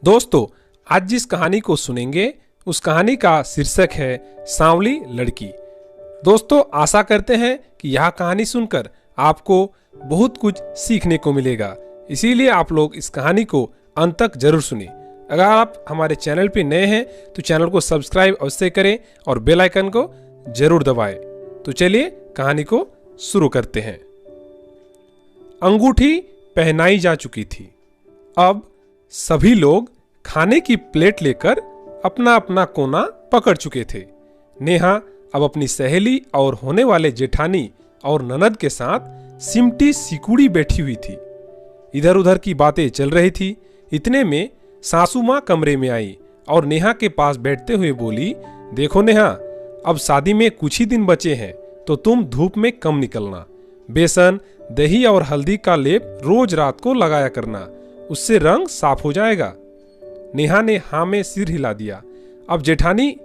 दोस्तों, आज जिस कहानी को सुनेंगे उस कहानी का शीर्षक है सांवली लड़की। दोस्तों, आशा करते हैं कि यह कहानी सुनकर आपको बहुत कुछ सीखने को मिलेगा, इसीलिए आप लोग इस कहानी को अंत तक जरूर सुनें। अगर आप हमारे चैनल पे नए हैं तो चैनल को सब्सक्राइब अवश्य करें और बेल आइकन को जरूर दबाएं। तो चलिए कहानी को शुरू करते हैं। अंगूठी पहनाई जा चुकी थी। अब सभी लोग खाने की प्लेट लेकर अपना अपना कोना पकड़ चुके थे। नेहा अब अपनी सहेली और होने वाले जेठानी और ननद के साथ सिमटी सिकुड़ी बैठी हुई थी। इधर उधर की बातें चल रही थी। इतने में सासू माँ कमरे में आई और नेहा के पास बैठते हुए बोली, देखो नेहा, अब शादी में कुछ ही दिन बचे हैं तो तुम धूप में कम निकलना। बेसन, दही और हल्दी का लेप रोज रात को लगाया करना, उससे रंग साफ हो जाएगा। नेहा ने हाँ में सिर हिला दिया। अब जेठानी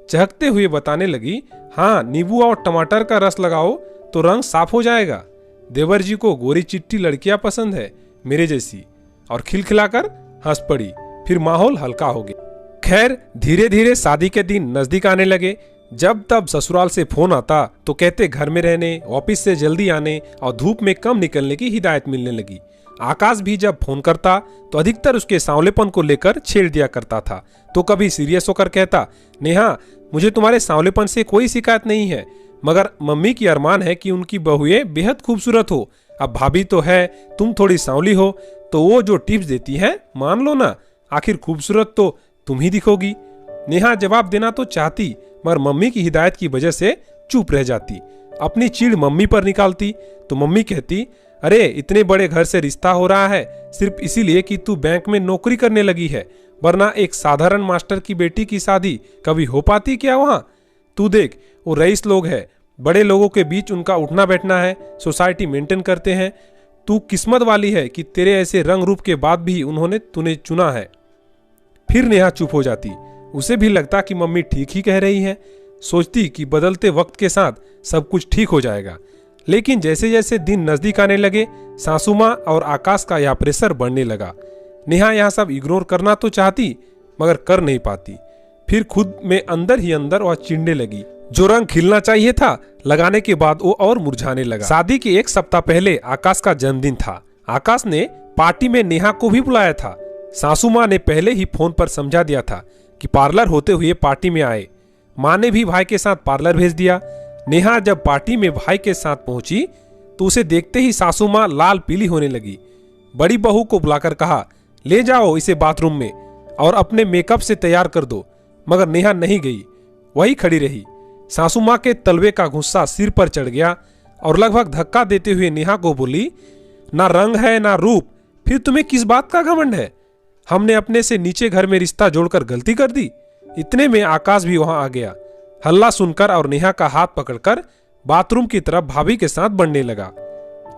चहकते हुए बताने लगी, हाँ, नींबू और टमाटर का रस लगाओ तो रंग साफ हो जाएगा। देवर जी को गोरी चिट्टी लड़कियां पसंद है मेरे जैसी, और खिलखिलाकर हंस पड़ी। फिर माहौल हल्का हो गया। खैर, धीरे धीरे शादी के दिन नजदीक आने लगे। जब तब ससुराल से फोन आता तो कहते घर में रहने, ऑफिस से जल्दी आने और धूप में कम निकलने की हिदायत मिलने लगी। आकाश भी जब फोन करता तो अधिकतर उसके सांवलेपन को लेकर छेड़ दिया करता था। तो कभी सीरियस होकर कहता, नेहा, मुझे तुम्हारे सांवलेपन से कोई शिकायत नहीं है, मगर मम्मी की अरमान है कि उनकी बहुएं बेहद खूबसूरत हो। अब भाभी तो है, तुम थोड़ी सांवली हो, तो वो जो टिप्स देती है मान लो ना, आखिर खूबसूरत तो तुम ही दिखोगी। नेहा जवाब देना तो चाहती, मगर मम्मी की हिदायत की वजह से चुप रह जाती। अपनी चिढ़ मम्मी पर निकालती तो मम्मी कहती, अरे इतने बड़े घर से रिश्ता हो रहा है सिर्फ इसीलिए कि तू बैंक में नौकरी करने लगी है, वरना एक साधारण मास्टर की बेटी की शादी कभी हो पाती क्या वहाँ? तू देख, वो रईस लोग हैं, बड़े लोगों के बीच उनका उठना बैठना है, सोसाइटी मेंटेन करते हैं। तू किस्मत वाली है कि तेरे ऐसे रंग रूप के बाद भी उन्होंने तूने चुना है। फिर नेहा चुप हो जाती। उसे भी लगता कि मम्मी ठीक ही कह रही है। सोचती कि बदलते वक्त के साथ सब कुछ ठीक हो जाएगा। लेकिन जैसे जैसे दिन नजदीक आने लगे, सासू माँ और आकाश का यह प्रेशर बढ़ने लगा। नेहा यह सब इग्नोर करना तो चाहती, मगर कर नहीं पाती। फिर खुद में अंदर ही अंदर वह चिढ़ने लगी। जो रंग खिलना चाहिए था लगाने के बाद वो और मुरझाने लगा। शादी के एक सप्ताह पहले आकाश का जन्मदिन था। आकाश ने पार्टी में नेहा को भी बुलाया था। सासू माँ ने पहले ही फोन पर समझा दिया था कि पार्लर होते हुए पार्टी में आए। माँ ने भी भाई के साथ पार्लर भेज दिया। नेहा जब पार्टी में भाई के साथ पहुंची तो उसे देखते ही सासू माँ लाल पीली होने लगी। बड़ी बहू को बुलाकर कहा, ले जाओ इसे बाथरूम में और अपने मेकअप से तैयार कर दो। मगर नेहा नहीं गई, वही खड़ी रही। सासू माँ के तलवे का गुस्सा सिर पर चढ़ गया और लगभग धक्का देते हुए नेहा को बोली, ना रंग है ना रूप, फिर तुम्हें किस बात का घमंड है? हमने अपने से नीचे घर में रिश्ता जोड़कर गलती कर दी। इतने में आकाश भी वहां आ गया। हल्ला सुनकर और नेहा का हाथ पकड़कर बाथरूम की तरफ भाभी के साथ बढ़ने लगा।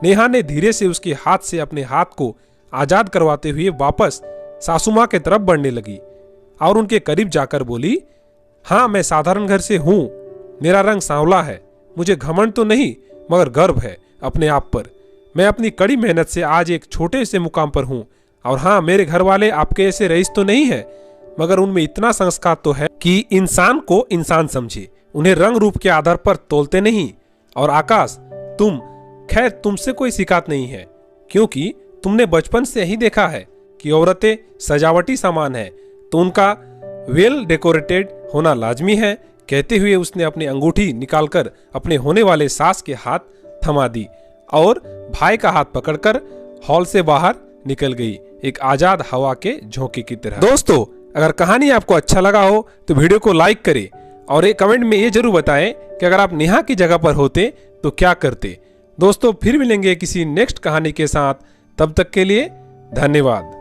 नेहा ने धीरे से उसके हाथ से अपने हाथ को आजाद करवाते हुए वापस सासू माँ की तरफ बढ़ने लगी और उनके करीब जाकर बोली, हाँ, मैं साधारण घर से हूँ, मेरा रंग सांवला है, मुझे घमंड तो नहीं मगर गर्व है अपने आप पर। मैं अपनी कड़ी मेहनत से आज एक छोटे से मुकाम पर हूँ। और हाँ, मेरे घर वाले आपके ऐसे रईस तो नहीं है, मगर उनमें इतना संस्कार तो है कि इंसान को इंसान समझे, उन्हें रंग रूप के आधार पर तोलते नहीं। और आकाश, खैर तुमसे कोई शिकायत नहीं है, क्योंकि तुमने बचपन से ही देखा है कि औरतें सजावटी सामान है तो उनका वेल डेकोरेटेड होना लाजमी है। कहते हुए उसने अपनी अंगूठी निकालकर अपने होने वाले सास के हाथ थमा दी और भाई का हाथ पकड़कर हॉल से बाहर निकल गई, एक आजाद हवा के झोंके की तरह। दोस्तों, अगर कहानी आपको अच्छा लगा हो तो वीडियो को लाइक करें और एक कमेंट में ये जरूर बताएं कि अगर आप नेहा की जगह पर होते तो क्या करते। दोस्तों, फिर मिलेंगे किसी नेक्स्ट कहानी के साथ। तब तक के लिए धन्यवाद।